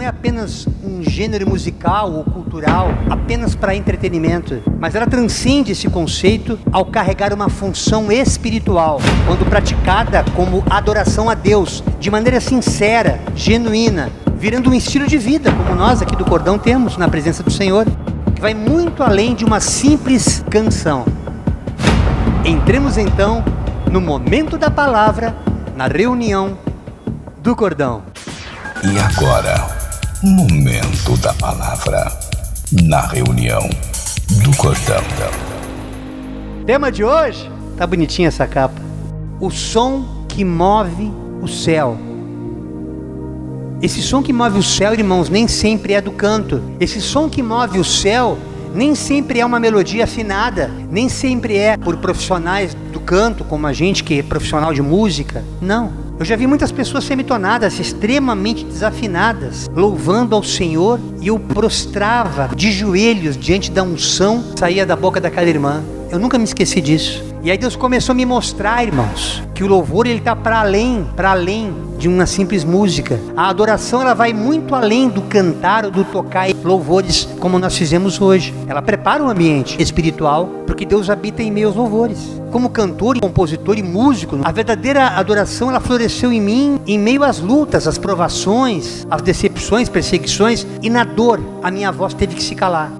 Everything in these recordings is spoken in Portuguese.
é apenas um gênero musical ou cultural, apenas para entretenimento, mas ela transcende esse conceito ao carregar uma função espiritual, quando praticada como adoração a Deus, de maneira sincera, genuína, virando um estilo de vida, como nós aqui do Cordão temos na presença do Senhor, que vai muito além de uma simples canção. Entremos então no momento da palavra, na reunião do Cordão. E agora, momento da palavra, na reunião do Cordão. Tema de hoje, tá bonitinha essa capa. O som que move o céu. Esse som que move o céu, irmãos, nem sempre é do canto. Esse som que move o céu nem sempre é uma melodia afinada, nem sempre é por profissionais do canto, como a gente que é profissional de música. Não. Eu já vi muitas pessoas semitonadas, extremamente desafinadas, louvando ao Senhor, e eu prostrava de joelhos diante da unção que saía da boca daquela irmã. Eu nunca me esqueci disso. E aí Deus começou a me mostrar, irmãos, que o louvor ele está para além de uma simples música. A adoração ela vai muito além do cantar ou do tocar louvores como nós fizemos hoje. Ela prepara o ambiente espiritual porque Deus habita em meio aos louvores. Como cantor, compositor e músico, a verdadeira adoração ela floresceu em mim em meio às lutas, às provações, às decepções, perseguições, e na dor a minha voz teve que se calar.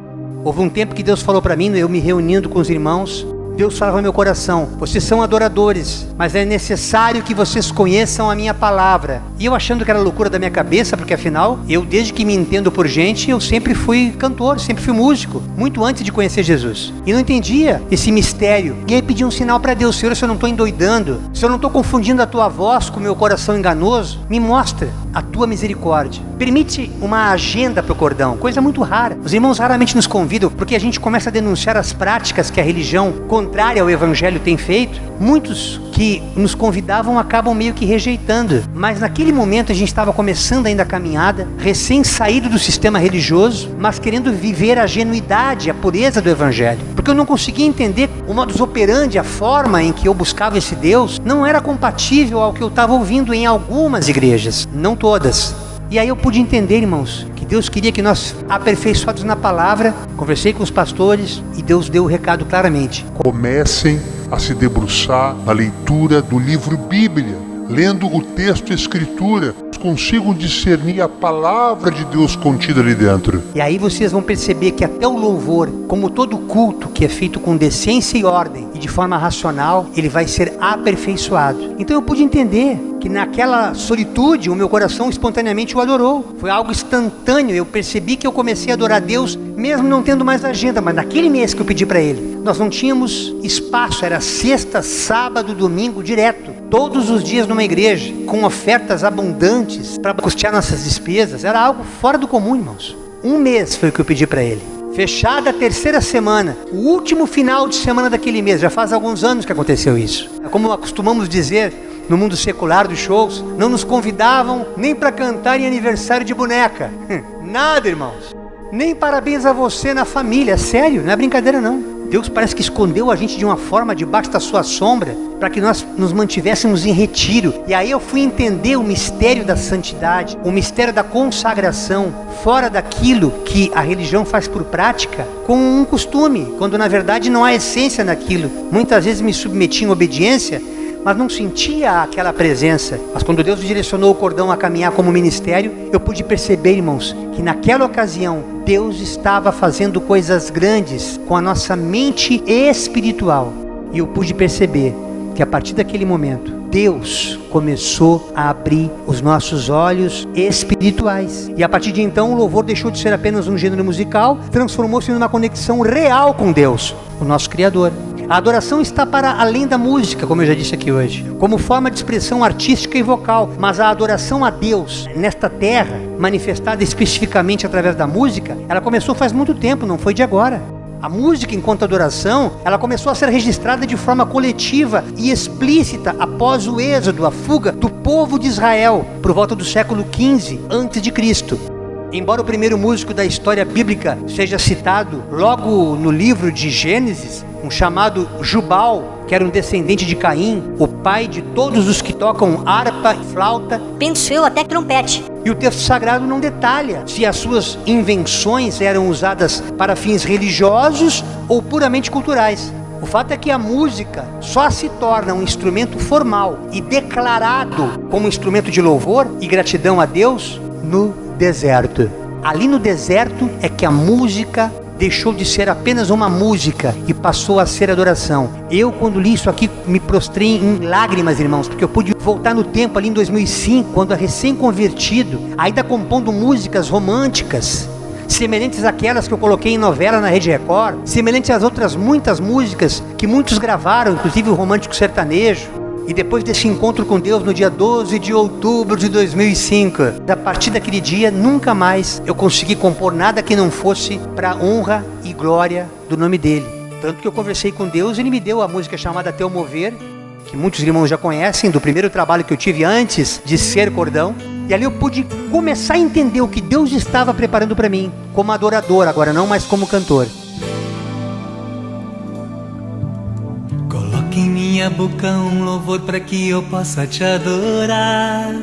Houve um tempo que Deus falou para mim, eu me reunindo com os irmãos, Deus falava no meu coração: vocês são adoradores, mas é necessário que vocês conheçam a minha palavra. E eu achando que era loucura da minha cabeça, porque afinal, eu desde que me entendo por gente, eu sempre fui cantor, sempre fui músico, muito antes de conhecer Jesus. E não entendia esse mistério. E aí pedi um sinal para Deus: Senhor, se eu não estou endoidando, se eu não estou confundindo a tua voz com o meu coração enganoso, me mostra a tua misericórdia. Permite uma agenda para o Cordão, coisa muito rara. Os irmãos raramente nos convidam, porque a gente começa a denunciar as práticas que a religião contrária ao Evangelho tem feito. Muitos que nos convidavam acabam meio que rejeitando. Mas naquele momento a gente estava começando ainda a caminhada, recém saído do sistema religioso, mas querendo viver a genuidade, a pureza do Evangelho. Porque eu não conseguia entender o modus operandi, a forma em que eu buscava esse Deus, não era compatível ao que eu estava ouvindo em algumas igrejas, não todas. E aí eu pude entender, irmãos, que Deus queria que nós, aperfeiçoados na palavra, conversei com os pastores e Deus deu o recado claramente. Comecem a se debruçar na leitura do livro Bíblia, lendo o texto e a Escritura, consigam discernir a palavra de Deus contida ali dentro. E aí vocês vão perceber que até o louvor, como todo culto que é feito com decência e ordem e de forma racional, ele vai ser aperfeiçoado. Então eu pude entender que naquela solitude o meu coração espontaneamente o adorou. Foi algo instantâneo. Eu percebi que eu comecei a adorar a Deus mesmo não tendo mais agenda, mas naquele mês que eu pedi para Ele, nós não tínhamos espaço, era sexta, sábado, domingo, direto, todos os dias numa igreja, com ofertas abundantes para custear nossas despesas. Era algo fora do comum, irmãos. Um mês foi o que eu pedi para Ele. Fechada a terceira semana, o último final de semana daquele mês, já faz alguns anos que aconteceu isso. Como acostumamos dizer no mundo secular dos shows, não nos convidavam nem para cantar em aniversário de boneca. Nada, irmãos. Nem parabéns a você na família. Sério, não é brincadeira não. Deus parece que escondeu a gente de uma forma debaixo da sua sombra, para que nós nos mantivéssemos em retiro. E aí eu fui entender o mistério da santidade, o mistério da consagração, fora daquilo que a religião faz por prática, com um costume, quando na verdade não há essência naquilo. Muitas vezes me submeti em obediência, mas não sentia aquela presença. Mas quando Deus direcionou o Cordão a caminhar como ministério, eu pude perceber, irmãos, que naquela ocasião Deus estava fazendo coisas grandes com a nossa mente espiritual. E eu pude perceber que a partir daquele momento Deus começou a abrir os nossos olhos espirituais. E a partir de então o louvor deixou de ser apenas um gênero musical, transformou-se numa conexão real com Deus, o nosso Criador. A adoração está para além da música, como eu já disse aqui hoje, como forma de expressão artística e vocal, mas a adoração a Deus nesta terra, manifestada especificamente através da música, ela começou faz muito tempo, não foi de agora. A música, enquanto adoração, ela começou a ser registrada de forma coletiva e explícita após o êxodo, a fuga do povo de Israel, por volta do século XV a.C. Embora o primeiro músico da história bíblica seja citado logo no livro de Gênesis, um chamado Jubal, que era um descendente de Caim, o pai de todos os que tocam harpa e flauta. Penso eu até trompete. E o texto sagrado não detalha se as suas invenções eram usadas para fins religiosos ou puramente culturais. O fato é que a música só se torna um instrumento formal e declarado como instrumento de louvor e gratidão a Deus no deserto. Ali no deserto é que a música deixou de ser apenas uma música e passou a ser adoração. Eu, quando li isso aqui, me prostrei em lágrimas, irmãos, porque eu pude voltar no tempo ali em 2005, quando recém-convertido, ainda compondo músicas românticas, semelhantes àquelas que eu coloquei em novela na Rede Record, semelhantes às outras muitas músicas que muitos gravaram, inclusive o romântico sertanejo. E depois desse encontro com Deus no dia 12 de outubro de 2005, a partir daquele dia, nunca mais eu consegui compor nada que não fosse para honra e glória do nome dele. Tanto que eu conversei com Deus e ele me deu a música chamada Teu Mover, que muitos irmãos já conhecem, do primeiro trabalho que eu tive antes de ser cordão. E ali eu pude começar a entender o que Deus estava preparando para mim, como adorador agora, não mais como cantor. Coloque em minha boca um louvor para que eu possa te adorar.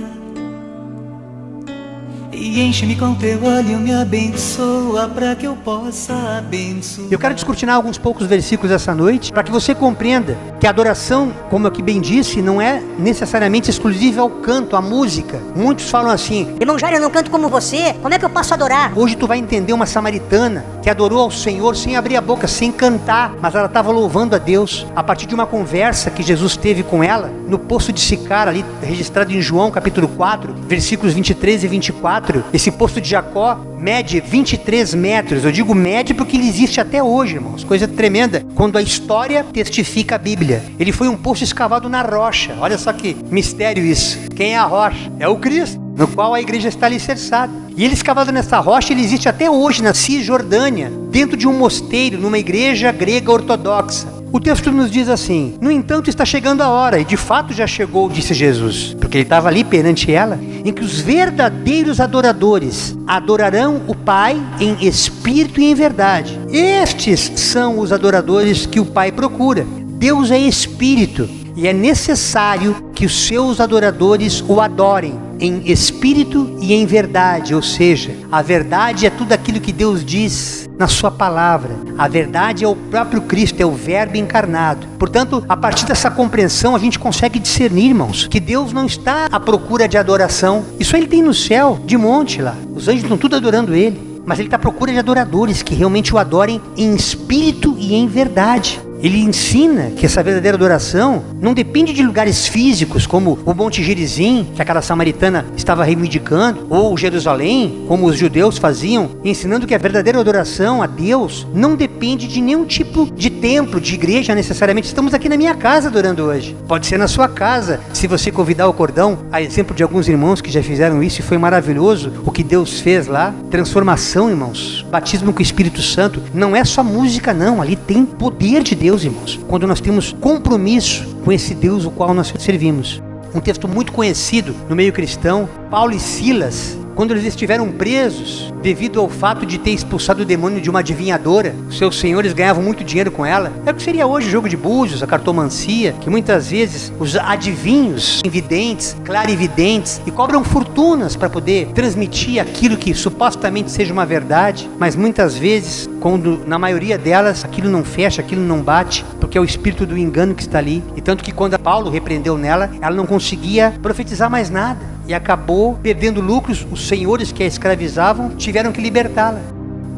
E enche-me com teu olho, me abençoa para que eu possa abençoar. Eu quero descortinar alguns poucos versículos essa noite para que você compreenda que a adoração, como eu aqui bem disse, não é necessariamente exclusiva ao canto, à música. Muitos falam assim: Irmão Jairo, eu não canto como você, como é que eu posso adorar? hoje tu vai entender uma samaritana que adorou ao Senhor sem abrir a boca, sem cantar, mas ela estava louvando a Deus a partir de uma conversa que Jesus teve com ela no poço de Sicar, ali registrado em João capítulo 4, versículos 23 e 24. Esse poço de Jacó mede 23 metros. Eu digo mede porque ele existe até hoje, irmãos. Coisa tremenda. Quando a história testifica a Bíblia. Ele foi um poço escavado na rocha. Olha só que mistério isso. Quem é a rocha? É o Cristo, no qual a igreja está alicerçada. E ele escavado nessa rocha, ele existe até hoje na Cisjordânia, dentro de um mosteiro, numa igreja grega ortodoxa. O texto nos diz assim: no entanto está chegando a hora, e de fato já chegou, disse Jesus, porque ele estava ali perante ela, em que os verdadeiros adoradores adorarão o Pai em espírito e em verdade. Estes são os adoradores que o Pai procura. Deus é espírito, e é necessário que os seus adoradores o adorem em espírito e em verdade, ou seja, a verdade é tudo aquilo que Deus diz na sua palavra. A verdade é o próprio Cristo, é o Verbo encarnado. Portanto, a partir dessa compreensão, a gente consegue discernir, irmãos, que Deus não está à procura de adoração. Isso ele tem no céu, de monte lá. Os anjos estão tudo adorando ele. Mas ele está à procura de adoradores que realmente o adorem em espírito e em verdade. Ele ensina que essa verdadeira adoração não depende de lugares físicos, como o Monte Gerizim, que aquela samaritana estava reivindicando, ou Jerusalém, como os judeus faziam, ensinando que a verdadeira adoração a Deus não depende de nenhum tipo de templo, de igreja necessariamente. Estamos aqui na minha casa adorando hoje. Pode ser na sua casa, se você convidar o cordão, a exemplo de alguns irmãos que já fizeram isso e foi maravilhoso o que Deus fez lá. Transformação, irmãos, batismo com o Espírito Santo, não é só música não, ali tem poder de Deus, irmãos, quando nós temos compromisso com esse Deus o qual nós servimos. Um texto muito conhecido no meio cristão, Paulo e Silas, quando eles estiveram presos devido ao fato de ter expulsado o demônio de uma adivinhadora, os seus senhores ganhavam muito dinheiro com ela. É o que seria hoje o jogo de búzios, a cartomancia, que muitas vezes os adivinhos, invidentes, clarividentes, e cobram fortunas para poder transmitir aquilo que supostamente seja uma verdade, mas muitas vezes, quando na maioria delas aquilo não fecha, aquilo não bate, porque é o espírito do engano que está ali. E tanto que quando Paulo repreendeu nela, ela não conseguia profetizar mais nada e acabou perdendo lucros. Os senhores que a escravizavam tiveram que libertá-la.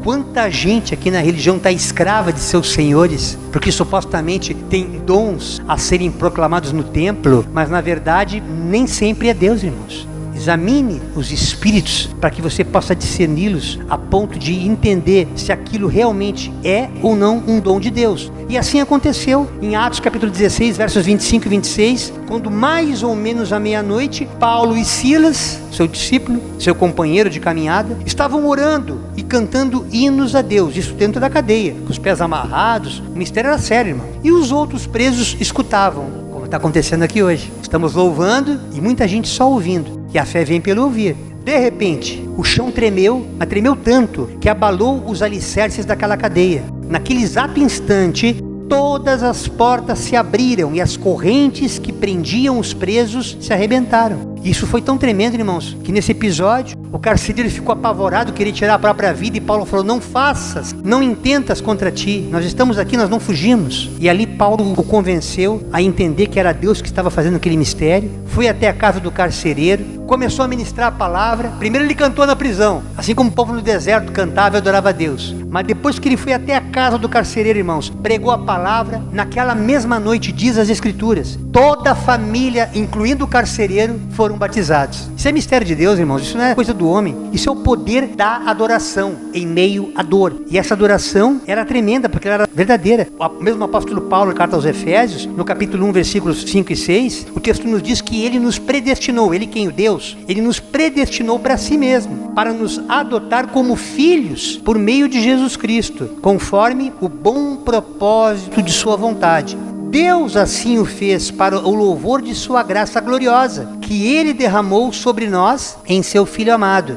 Quanta gente aqui na religião está escrava de seus senhores, porque supostamente tem dons a serem proclamados no templo, mas na verdade nem sempre é Deus, irmãos. Examine os espíritos para que você possa discerni-los a ponto de entender se aquilo realmente é ou não um dom de Deus. E assim aconteceu em Atos capítulo 16, versos 25 e 26, quando mais ou menos à meia-noite, Paulo e Silas, seu discípulo, seu companheiro de caminhada, estavam orando e cantando hinos a Deus, isso dentro da cadeia, com os pés amarrados. O mistério era sério, irmão. E os outros presos escutavam, como está acontecendo aqui hoje. Estamos louvando e muita gente só ouvindo. E a fé vem pelo ouvir. De repente, o chão tremeu, mas tremeu tanto que abalou os alicerces daquela cadeia. Naquele exato instante, todas as portas se abriram e as correntes que prendiam os presos se arrebentaram. Isso foi tão tremendo, irmãos, que nesse episódio o carcereiro ficou apavorado, queria tirar a própria vida, e Paulo falou: não faças, não intentas contra ti, nós estamos aqui, nós não fugimos. E ali Paulo o convenceu a entender que era Deus que estava fazendo aquele mistério. Foi até a casa do carcereiro, começou a ministrar a palavra. Primeiro ele cantou na prisão, assim como o povo no deserto cantava e adorava a Deus. Mas depois que ele foi até a casa do carcereiro, irmãos, pregou a palavra. Naquela mesma noite, diz as Escrituras, toda a família, incluindo o carcereiro, foram batizados. Isso é mistério de Deus, irmãos, isso não é coisa do homem. Isso é o poder da adoração em meio à dor. E essa adoração era tremenda, porque ela era verdadeira. O mesmo apóstolo Paulo, na carta aos Efésios, no capítulo 1, versículos 5 e 6, o texto nos diz que ele nos predestinou, ele quem? O Deus, ele nos predestinou para si mesmo, para nos adotar como filhos por meio de Jesus Cristo, conforme o bom propósito de sua vontade. Deus assim o fez para o louvor de sua graça gloriosa, que ele derramou sobre nós em seu Filho amado.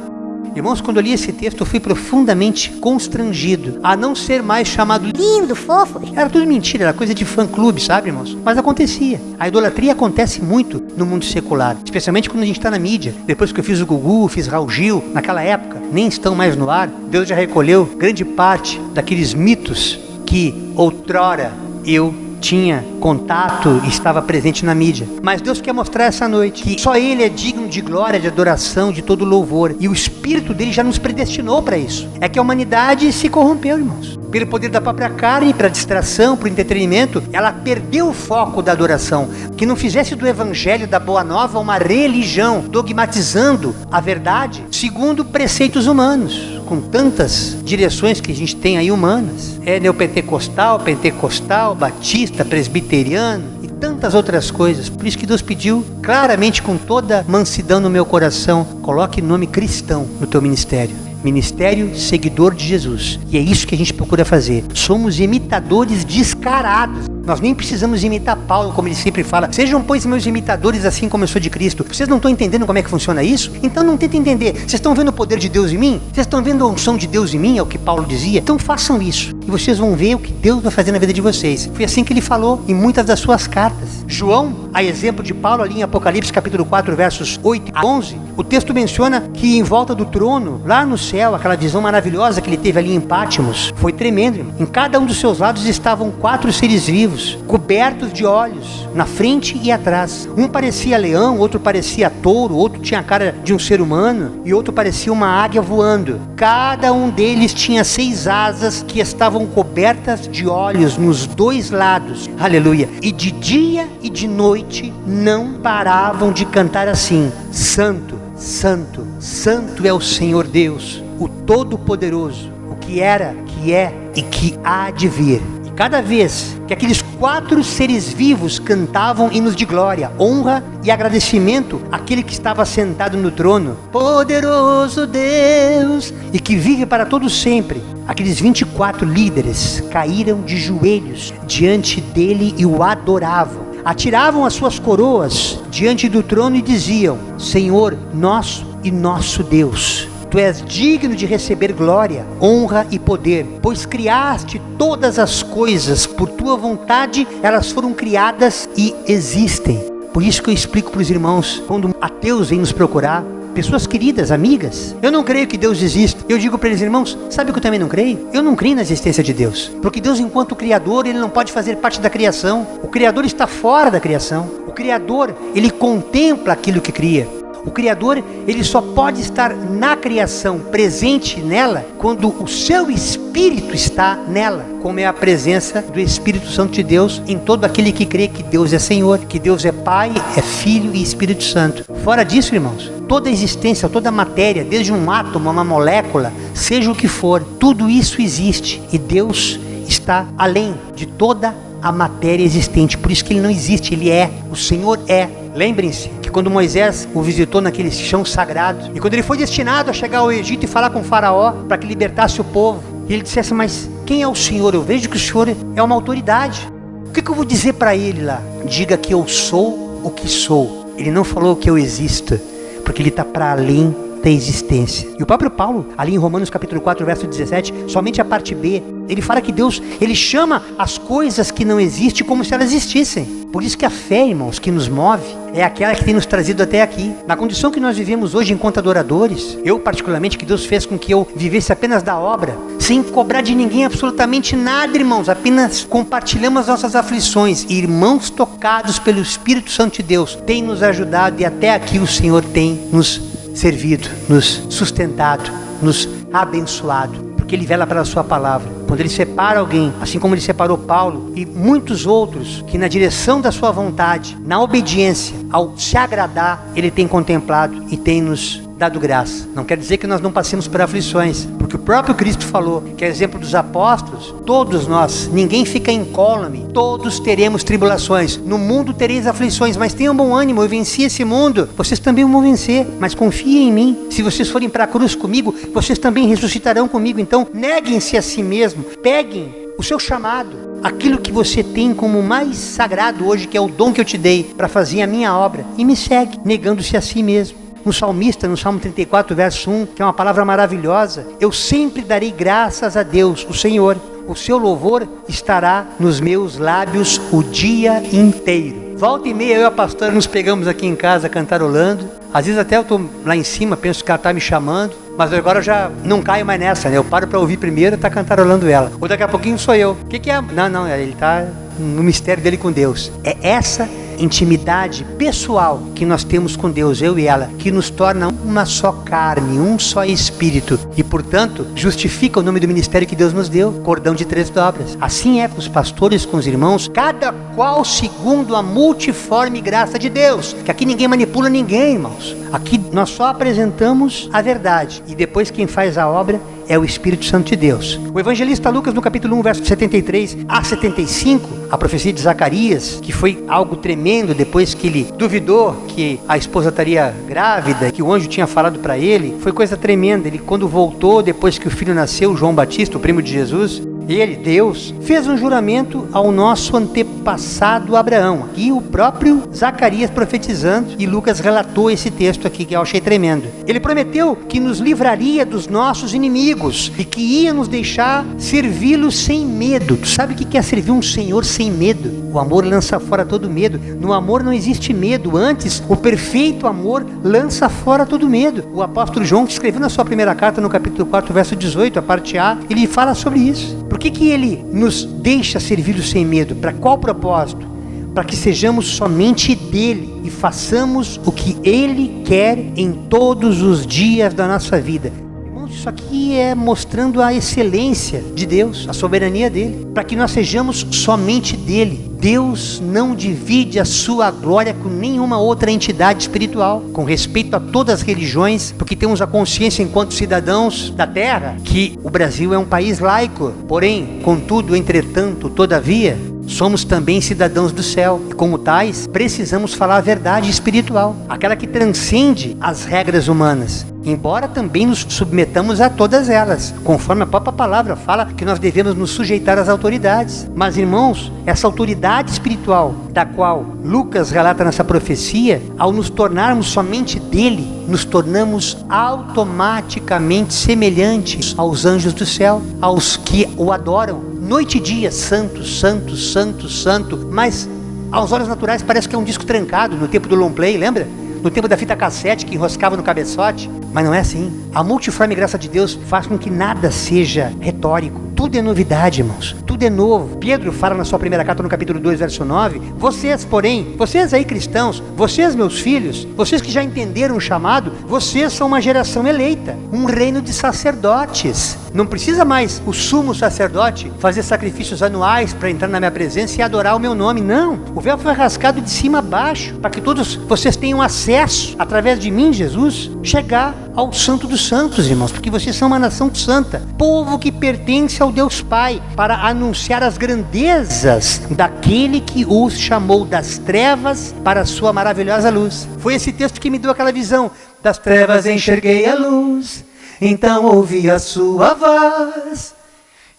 Irmãos, quando eu li esse texto, eu fui profundamente constrangido a não ser mais chamado Lindo, fofo. Era tudo mentira, era coisa de fã-clube, sabe, irmãos? Mas acontecia. A idolatria acontece muito no mundo secular, especialmente quando a gente está na mídia. Depois que eu fiz o Gugu, fiz Raul Gil, naquela época, nem estão mais no ar. Deus já recolheu grande parte daqueles mitos que outrora eu tinha contato e estava presente na mídia. Mas Deus quer mostrar essa noite que só Ele é digno de glória, de adoração, de todo louvor. E o Espírito dele já nos predestinou para isso. É que a humanidade se corrompeu, irmãos. Pelo poder da própria carne, para distração, para entretenimento, ela perdeu o foco da adoração. Que não fizesse do Evangelho da Boa Nova uma religião, dogmatizando a verdade segundo preceitos humanos, com tantas direções que a gente tem aí humanas. É neopentecostal, pentecostal, batista, presbiteriano e tantas outras coisas. Por isso que Deus pediu claramente, com toda mansidão no meu coração, coloque o nome cristão no teu ministério. Ministério seguidor de Jesus. E é isso que a gente procura fazer. Somos imitadores descarados. Nós nem precisamos imitar Paulo, como ele sempre fala. Sejam, pois, meus imitadores, assim como eu sou de Cristo. Vocês não estão entendendo como é que funciona isso? Então não tentem entender. Vocês estão vendo o poder de Deus em mim? Vocês estão vendo a unção de Deus em mim? É o que Paulo dizia. Então façam isso. E vocês vão ver o que Deus vai fazer na vida de vocês. Foi assim que ele falou em muitas das suas cartas. João, a exemplo de Paulo, ali em Apocalipse capítulo 4, versos 8 a 11, o texto menciona que em volta do trono, lá no céu, aquela visão maravilhosa que ele teve ali em Pátimos, foi tremendo, irmão. Em cada um dos seus lados estavam 4 seres vivos, cobertos de olhos, na frente e atrás. Um parecia leão, outro parecia touro, outro tinha a cara de um ser humano e outro parecia uma águia voando. Cada um deles tinha 6 asas que estavam cobertas de olhos nos 2 lados. Aleluia! E de dia e de noite não paravam de cantar assim: Santo, Santo, Santo é o Senhor Deus, o Todo-Poderoso, o que era, que é e que há de vir. E cada vez que aqueles 4 seres vivos cantavam hinos de glória, honra e agradecimento àquele que estava sentado no trono, poderoso Deus, e que vive para todo sempre, aqueles 24 líderes caíram de joelhos diante dele e o adoravam. Atiravam as suas coroas diante do trono e diziam: Senhor nosso e nosso Deus, Tu és digno de receber glória, honra e poder, pois criaste todas as coisas por Tua vontade, elas foram criadas e existem. Por isso que eu explico para os irmãos, quando ateus vêm nos procurar, pessoas queridas, amigas, eu não creio que Deus exista. Eu digo para eles: irmãos, sabe o que eu também não creio? Eu não creio na existência de Deus, porque Deus, enquanto Criador, Ele não pode fazer parte da criação. O Criador está fora da criação. O Criador, Ele contempla aquilo que cria. O Criador, Ele só pode estar na criação, presente nela, quando o seu Espírito está nela, como é a presença do Espírito Santo de Deus em todo aquele que crê que Deus é Senhor, que Deus é Pai, é Filho e Espírito Santo. Fora disso, irmãos, toda a existência, toda a matéria, desde um átomo, uma molécula, seja o que for, tudo isso existe e Deus está além de toda a matéria existente. Por isso que Ele não existe, Ele é, o Senhor é. Lembrem-se que quando Moisés o visitou naquele chão sagrado, e quando ele foi destinado a chegar ao Egito e falar com o faraó para que libertasse o povo, e ele dissesse: mas quem é o Senhor? Eu vejo que o Senhor é uma autoridade. O que eu vou dizer para ele lá? Diga que eu sou o que sou. Ele não falou que eu existo, porque Ele está para além da existência. E o próprio Paulo, ali em Romanos capítulo 4, verso 17, somente a parte B, Ele fala que Deus, Ele chama as coisas que não existem como se elas existissem. Por isso que a fé, irmãos, que nos move, é aquela que tem nos trazido até aqui. Na condição que nós vivemos hoje enquanto adoradores, eu particularmente, que Deus fez com que eu vivesse apenas da obra, sem cobrar de ninguém absolutamente nada, irmãos, apenas compartilhamos nossas aflições. Irmãos tocados pelo Espírito Santo de Deus, tem nos ajudado e até aqui o Senhor tem nos servido, nos sustentado, nos abençoado. Porque Ele vela pela sua palavra. Quando Ele separa alguém, assim como Ele separou Paulo e muitos outros, que na direção da sua vontade, na obediência, ao se agradar, Ele tem contemplado e tem nos dado graça. Não quer dizer que nós não passemos por aflições, porque o próprio Cristo falou, que é exemplo dos apóstolos, todos nós, ninguém fica incólume, todos teremos tribulações. No mundo tereis aflições, mas tenham bom ânimo, eu venci esse mundo, vocês também vão vencer, mas confiem em mim. Se vocês forem para a cruz comigo, vocês também ressuscitarão comigo. Então neguem-se a si mesmo, peguem o seu chamado, aquilo que você tem como mais sagrado hoje, que é o dom que eu te dei para fazer a minha obra, e me segue, negando-se a si mesmo. Um salmista, no Salmo 34, verso 1, que é uma palavra maravilhosa: eu sempre darei graças a Deus, o Senhor, o seu louvor estará nos meus lábios o dia inteiro. Volta e meia, eu e a pastora nos pegamos aqui em casa cantarolando. Às vezes até eu estou lá em cima, penso que ela está me chamando, mas agora eu já não caio mais nessa, né? Eu paro para ouvir primeiro e está cantarolando ela. Ou daqui a pouquinho sou eu. O que é? Não, ele está no mistério dele com Deus. É essa intimidade pessoal que nós temos com Deus, eu e ela, que nos torna uma só carne, um só espírito, e portanto justifica o nome do ministério que Deus nos deu, cordão de 3 dobras. Assim é com os pastores, com os irmãos, cada qual segundo a multiforme graça de Deus, que aqui ninguém manipula ninguém, irmãos. Aqui nós só apresentamos a verdade, e depois quem faz a obra é o Espírito Santo de Deus. O evangelista Lucas, no capítulo 1, verso 73 a 75, a profecia de Zacarias, que foi algo tremendo depois que ele duvidou que a esposa estaria grávida, que o anjo tinha falado para ele, foi coisa tremenda. Ele, quando voltou, depois que o filho nasceu, João Batista, o primo de Jesus, ele, Deus, fez um juramento ao nosso antepassado Abraão. E o próprio Zacarias profetizando, e Lucas relatou esse texto aqui, que eu achei tremendo. Ele prometeu que nos livraria dos nossos inimigos e que ia nos deixar servi-los sem medo. Tu sabe o que é servir um Senhor sem medo? O amor lança fora todo medo. No amor não existe medo. Antes, o perfeito amor lança fora todo medo. O apóstolo João, que escreveu na sua primeira carta, no capítulo 4, verso 18, a parte A, ele fala sobre isso. Por que ele nos deixa servi-los sem medo? Para qual propósito? Para que sejamos somente dele e façamos o que ele quer em todos os dias da nossa vida. Irmãos, isso aqui é mostrando a excelência de Deus, a soberania dele, para que nós sejamos somente dele. Deus não divide a sua glória com nenhuma outra entidade espiritual, com respeito a todas as religiões, porque temos a consciência enquanto cidadãos da terra, que o Brasil é um país laico, porém, contudo, entretanto, todavia, somos também cidadãos do céu, e como tais, precisamos falar a verdade espiritual, aquela que transcende as regras humanas, embora também nos submetamos a todas elas, conforme a própria palavra fala que nós devemos nos sujeitar às autoridades. Mas, irmãos, essa autoridade espiritual, da qual Lucas relata nessa profecia, ao nos tornarmos somente dele, nos tornamos automaticamente semelhantes aos anjos do céu, aos que o adoram noite e dia, santo, santo, santo, santo. Mas aos olhos naturais parece que é um disco trancado, no tempo do long play, lembra? No tempo da fita cassete que enroscava no cabeçote. Mas não é assim. A multiforme graça de Deus faz com que nada seja retórico. Tudo é novidade, irmãos. Tudo é novo. Pedro fala na sua primeira carta, no capítulo 2, verso 9. Vocês, porém, vocês aí cristãos, vocês meus filhos, vocês que já entenderam o chamado, vocês são uma geração eleita, um reino de sacerdotes. Não precisa mais o sumo sacerdote fazer sacrifícios anuais para entrar na minha presença e adorar o meu nome. Não. O véu foi rasgado de cima a baixo, para que todos vocês tenham acesso, através de mim, Jesus, chegar ao Santo dos Santos, irmãos, porque vocês são uma nação santa, povo que pertence ao Deus Pai, para anunciar as grandezas daquele que os chamou das trevas para a sua maravilhosa luz. Foi esse texto que me deu aquela visão. Das trevas enxerguei a luz, então ouvi a sua voz.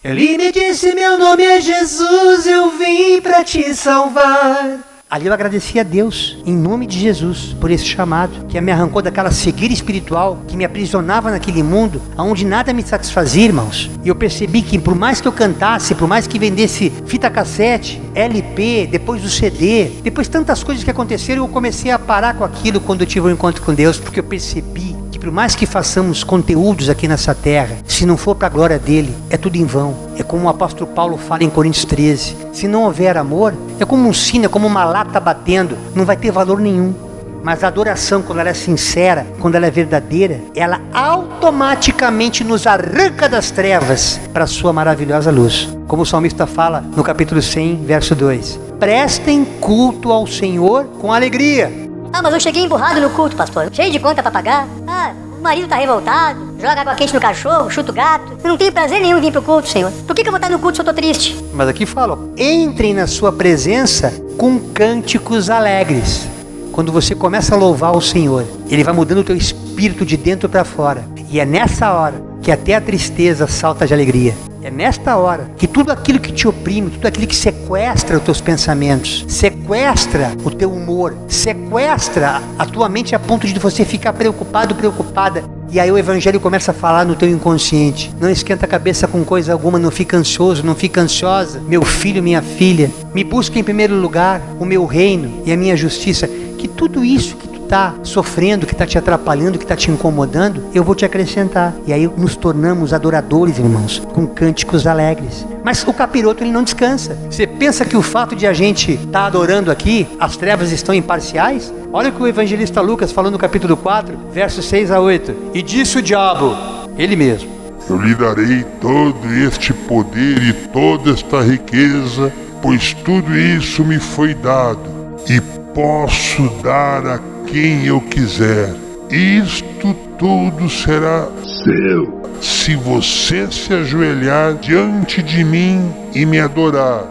Ele me disse, meu nome é Jesus, eu vim para te salvar. Ali eu agradeci a Deus, em nome de Jesus, por esse chamado, que me arrancou daquela cegueira espiritual, que me aprisionava naquele mundo, onde nada me satisfazia, irmãos. E eu percebi que por mais que eu cantasse, por mais que vendesse fita cassete, LP, depois o CD, depois tantas coisas que aconteceram, eu comecei a parar com aquilo quando eu tive um encontro com Deus, porque eu percebi que por mais que façamos conteúdos aqui nessa terra, se não for para a glória dele, é tudo em vão. É como o apóstolo Paulo fala em Coríntios 13, se não houver amor, é como um sino, é como uma lata batendo, não vai ter valor nenhum. Mas a adoração, quando ela é sincera, quando ela é verdadeira, ela automaticamente nos arranca das trevas para a sua maravilhosa luz. Como o salmista fala no capítulo 100, verso 2. Prestem culto ao Senhor com alegria. Ah, mas eu cheguei emburrado no culto, pastor. Cheio de conta pra pagar. Ah, o marido tá revoltado. Joga água quente no cachorro, chuta o gato. Eu não tenho prazer nenhum em vir pro culto, Senhor. Por que eu vou estar no culto se eu tô triste? Mas aqui fala, entrem na sua presença com cânticos alegres. Quando você começa a louvar o Senhor, Ele vai mudando o teu espírito de dentro para fora. E é nessa hora que até a tristeza salta de alegria. É nesta hora que tudo aquilo que te oprime, tudo aquilo que sequestra os teus pensamentos, sequestra o teu humor, sequestra a tua mente a ponto de você ficar preocupado, preocupada. E aí o evangelho começa a falar no teu inconsciente. Não esquenta a cabeça com coisa alguma, não fica ansioso, não fica ansiosa. Meu filho, minha filha, me busca em primeiro lugar o meu reino e a minha justiça. Que tudo isso que tu está sofrendo, que está te atrapalhando, que está te incomodando, eu vou te acrescentar. E aí nos tornamos adoradores, irmãos, com cânticos alegres. Mas o capiroto, ele não descansa. Você pensa que o fato de a gente estar adorando aqui, as trevas estão imparciais? Olha o que o evangelista Lucas falou no capítulo 4, versos 6 a 8. E disse o diabo, ele mesmo: eu lhe darei todo este poder e toda esta riqueza, pois tudo isso me foi dado, e posso dar a quem eu quiser. Isto tudo será seu, se você se ajoelhar diante de mim e me adorar.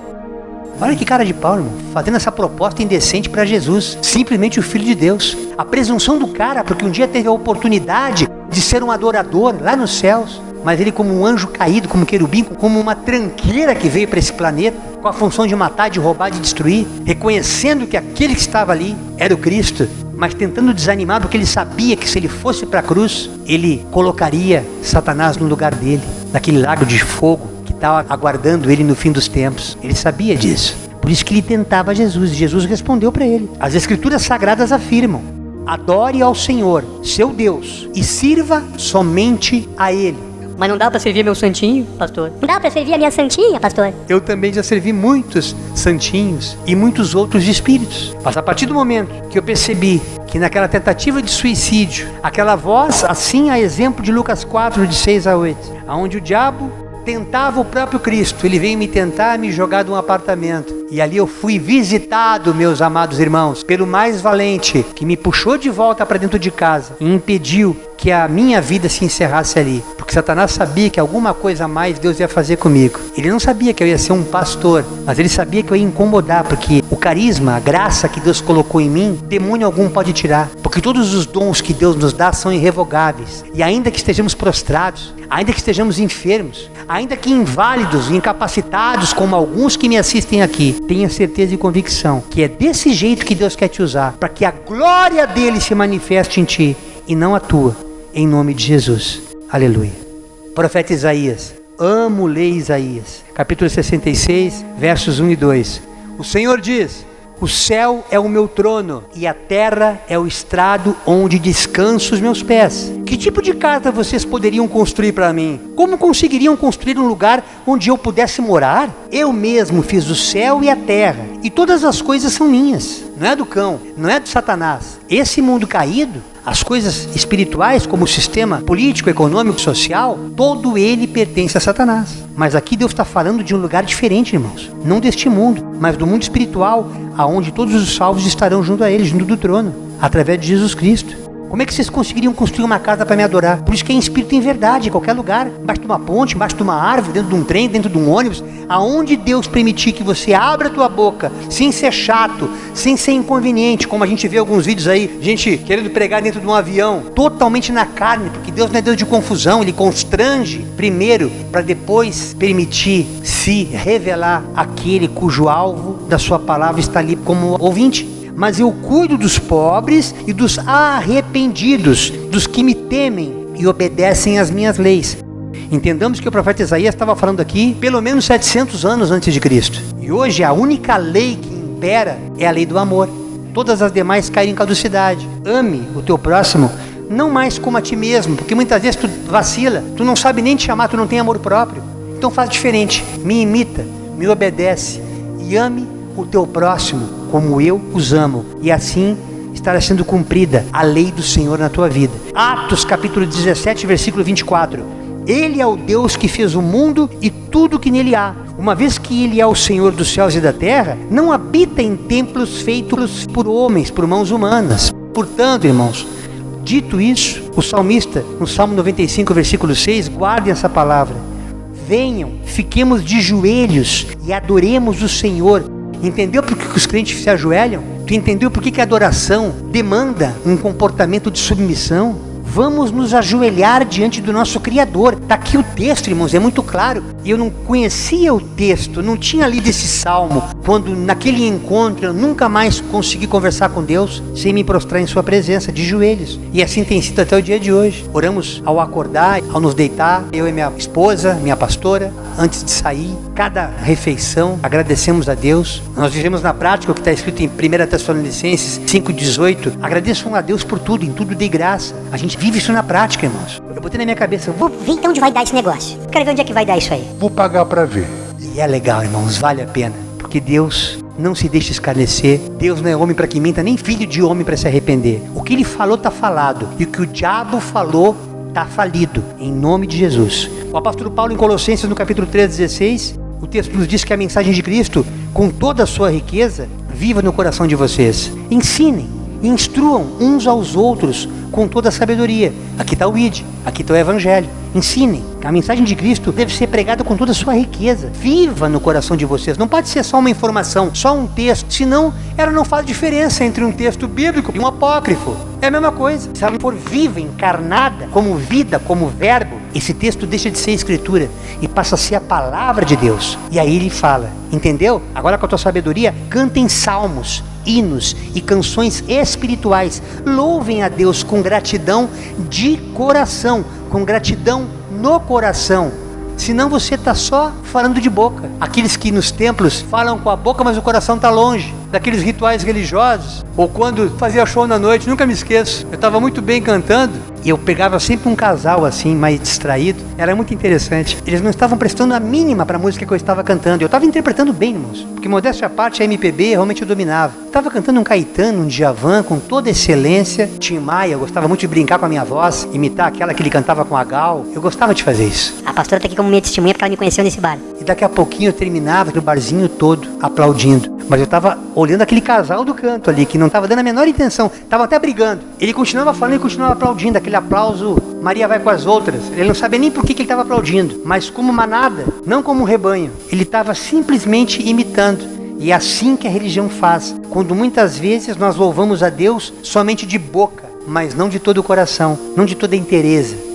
Olha que cara de pau, irmão, fazendo essa proposta indecente para Jesus, simplesmente o Filho de Deus. A presunção do cara, porque um dia teve a oportunidade de ser um adorador lá nos céus, mas ele, como um anjo caído, como um querubim, como uma tranqueira que veio para esse planeta, com a função de matar, de roubar, de destruir, reconhecendo que aquele que estava ali era o Cristo, mas tentando desanimar, porque ele sabia que se ele fosse para a cruz, ele colocaria Satanás no lugar dele, naquele lago de fogo que estava aguardando ele no fim dos tempos. Ele sabia disso, por isso que ele tentava Jesus, e Jesus respondeu para ele. As escrituras sagradas afirmam: adore ao Senhor, seu Deus, e sirva somente a Ele. Mas não dá pra servir meu santinho, pastor? Não dá pra servir a minha santinha, pastor? Eu também já servi muitos santinhos e muitos outros espíritos. Mas a partir do momento que eu percebi que naquela tentativa de suicídio, aquela voz, assim a exemplo de Lucas 4, de 6 a 8, onde o diabo tentava o próprio Cristo, ele veio me tentar, me jogar de um apartamento. E ali eu fui visitado, meus amados irmãos, pelo mais valente, que me puxou de volta para dentro de casa e impediu que a minha vida se encerrasse ali. Porque Satanás sabia que alguma coisa a mais Deus ia fazer comigo. Ele não sabia que eu ia ser um pastor, mas ele sabia que eu ia incomodar, porque o carisma, a graça que Deus colocou em mim, demônio algum pode tirar. Porque todos os dons que Deus nos dá são irrevogáveis. E ainda que estejamos prostrados, ainda que estejamos enfermos, ainda que inválidos, incapacitados, como alguns que me assistem aqui, tenha certeza e convicção que é desse jeito que Deus quer te usar, para que a glória dele se manifeste em ti e não a tua, em nome de Jesus. Aleluia. Profeta Isaías, amo ler Isaías, capítulo 66, versos 1 e 2. O Senhor diz: o céu é o meu trono e a terra é o estrado onde descanso os meus pés. Que tipo de casa vocês poderiam construir para mim? Como conseguiriam construir um lugar onde eu pudesse morar? Eu mesmo fiz o céu e a terra, e todas as coisas são minhas. Não é do cão, não é do Satanás. Esse mundo caído, as coisas espirituais, como o sistema político, econômico, social, todo ele pertence a Satanás. Mas aqui Deus está falando de um lugar diferente, irmãos. Não deste mundo, mas do mundo espiritual, aonde todos os salvos estarão junto a ele, junto do trono, através de Jesus Cristo. Como é que vocês conseguiriam construir uma casa para me adorar? Por isso que é em espírito e em verdade, em qualquer lugar. Embaixo de uma ponte, embaixo de uma árvore, dentro de um trem, dentro de um ônibus. Aonde Deus permitir que você abra a tua boca, sem ser chato, sem ser inconveniente, como a gente vê alguns vídeos aí, gente querendo pregar dentro de um avião, totalmente na carne, porque Deus não é Deus de confusão, Ele constrange primeiro, para depois permitir se revelar aquele cujo alvo da sua palavra está ali como ouvinte. Mas eu cuido dos pobres e dos arrependidos, dos que me temem e obedecem às minhas leis. Entendamos que o profeta Isaías estava falando aqui pelo menos 700 anos antes de Cristo. E hoje a única lei que impera é a lei do amor. Todas as demais caem em caducidade. Ame o teu próximo, não mais como a ti mesmo, porque muitas vezes tu vacila, tu não sabe nem te chamar, tu não tem amor próprio. Então faz diferente, me imita, me obedece e ame o teu próximo como eu os amo, e assim estará sendo cumprida a lei do Senhor na tua vida. Atos capítulo 17, versículo 24. Ele é o Deus que fez o mundo e tudo que nele há. Uma vez que Ele é o Senhor dos céus e da terra, não habita em templos feitos por homens, por mãos humanas. Portanto, irmãos, dito isso, o salmista, no Salmo 95, versículo 6, guardem essa palavra. Venham, fiquemos de joelhos e adoremos o Senhor. Entendeu por que os crentes se ajoelham? Tu entendeu por que a adoração demanda um comportamento de submissão? Vamos nos ajoelhar diante do nosso Criador. Está aqui o texto, irmãos, é muito claro. Eu não conhecia o texto, não tinha lido esse salmo. Quando naquele encontro eu nunca mais consegui conversar com Deus sem me prostrar em sua presença, de joelhos. E assim tem sido até o dia de hoje. Oramos ao acordar, ao nos deitar, eu e minha esposa, minha pastora, antes de sair. Cada refeição, agradecemos a Deus. Nós vivemos na prática o que está escrito em 1 Tessalonicenses 5,18. Agradeçam a Deus por tudo, em tudo dê graça. A gente vive isso na prática, irmãos. Eu botei na minha cabeça, Vou ver então onde vai dar esse negócio. Quero ver onde é que vai dar isso aí. Vou pagar para ver. E é legal, irmãos, vale a pena. Porque Deus não se deixa escarnecer. Deus não é homem para que minta, nem filho de homem para se arrepender. O que Ele falou está falado. E o que o diabo falou está falido. Em nome de Jesus. O apóstolo Paulo em Colossenses no capítulo 3,16, o texto nos diz que a mensagem de Cristo, com toda a sua riqueza, viva no coração de vocês. Ensinem, instruam uns aos outros com toda a sabedoria. Aqui está o ID, aqui está o Evangelho. Ensinem. A mensagem de Cristo deve ser pregada com toda a sua riqueza. Viva no coração de vocês. Não pode ser só uma informação, só um texto. Senão, ela não faz diferença entre um texto bíblico e um apócrifo. É a mesma coisa. Se ela não for viva, encarnada, como vida, como verbo, esse texto deixa de ser escritura e passa a ser a palavra de Deus. E aí ele fala, entendeu? Agora com a tua sabedoria, cantem salmos, hinos e canções espirituais. Louvem a Deus com gratidão de coração, com gratidão no coração. Senão você está só falando de boca. Aqueles que nos templos falam com a boca, mas o coração está longe. Daqueles rituais religiosos, ou quando fazia show na noite, nunca me esqueço. Eu estava muito bem cantando, e eu pegava sempre um casal assim, mais distraído. Era muito interessante. Eles não estavam prestando a mínima para a música que eu estava cantando. Eu estava interpretando bem, irmãos. Porque modéstia à parte, a MPB realmente eu dominava. Estava cantando um Caetano, um Djavan, com toda excelência. Tim Maia, eu gostava muito de brincar com a minha voz, imitar aquela que ele cantava com a Gal. Eu gostava de fazer isso. A pastora está aqui como minha testemunha porque ela me conheceu nesse bar. E daqui a pouquinho eu terminava o barzinho todo aplaudindo. Mas eu estava olhando aquele casal do canto ali, que não estava dando a menor intenção, estava até brigando. Ele continuava falando e continuava aplaudindo, aquele aplauso, Maria vai com as outras. Ele não sabia nem por que ele estava aplaudindo, mas como manada, não como um rebanho. Ele estava simplesmente imitando. E é assim que a religião faz, quando muitas vezes nós louvamos a Deus somente de boca, mas não de todo o coração, não de toda a inteireza.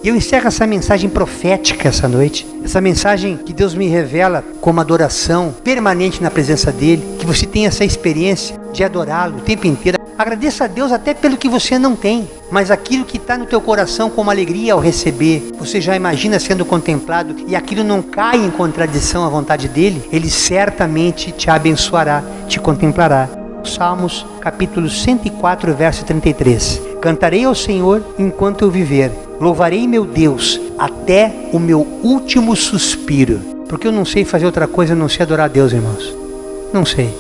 E eu encerro essa mensagem profética essa noite, essa mensagem que Deus me revela como adoração permanente na presença dEle, que você tenha essa experiência de adorá-lo o tempo inteiro. Agradeça a Deus até pelo que você não tem, mas aquilo que está no teu coração como alegria ao receber, você já imagina sendo contemplado e aquilo não cai em contradição à vontade dEle, Ele certamente te abençoará, te contemplará. Salmos capítulo 104, verso 33. Cantarei ao Senhor enquanto eu viver. Louvarei meu Deus até o meu último suspiro. Porque eu não sei fazer outra coisa a não ser adorar a Deus, irmãos. Não sei.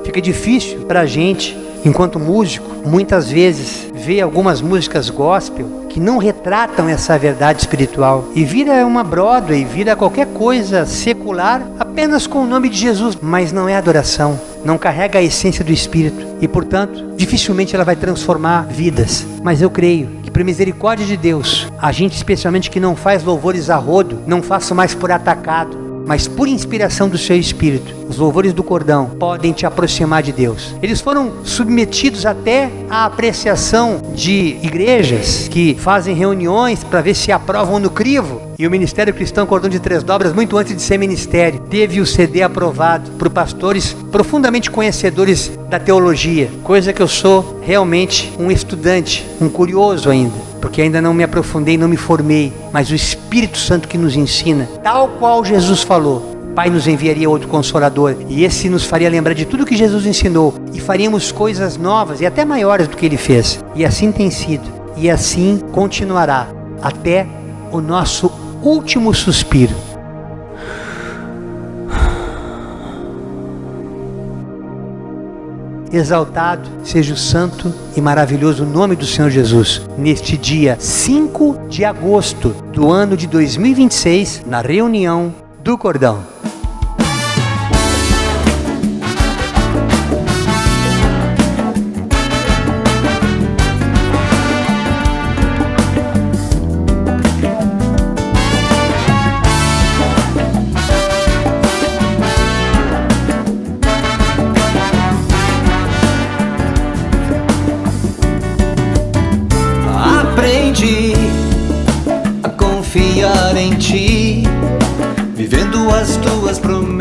Fica difícil para a gente, enquanto músico, muitas vezes ver algumas músicas gospel que não retratam essa verdade espiritual. E vira uma Broadway, vira qualquer coisa secular apenas com o nome de Jesus. Mas não é adoração. não carrega a essência do Espírito e, portanto, dificilmente ela vai transformar vidas. Mas eu creio que, por misericórdia de Deus, a gente especialmente que não faz louvores a rodo, não faça mais por atacado, mas por inspiração do seu Espírito, os louvores do cordão podem te aproximar de Deus. Eles foram submetidos até à apreciação de igrejas que fazem reuniões para ver se aprovam no crivo. E o Ministério Cristão Cordão de Três Dobras, muito antes de ser ministério, teve o CD aprovado por pastores profundamente conhecedores da teologia, coisa que eu sou realmente um estudante, um curioso ainda, porque ainda não me aprofundei, não me formei, mas o Espírito Santo que nos ensina, tal qual Jesus falou. Pai nos enviaria outro Consolador, e esse nos faria lembrar de tudo que Jesus ensinou, e faríamos coisas novas e até maiores do que Ele fez. E assim tem sido, e assim continuará, até o nosso último suspiro. Exaltado seja o santo e maravilhoso nome do Senhor Jesus, neste dia 5 de agosto do ano de 2026, na reunião do Cordão. Aprendi a confiar em ti, vivendo as tuas promessas.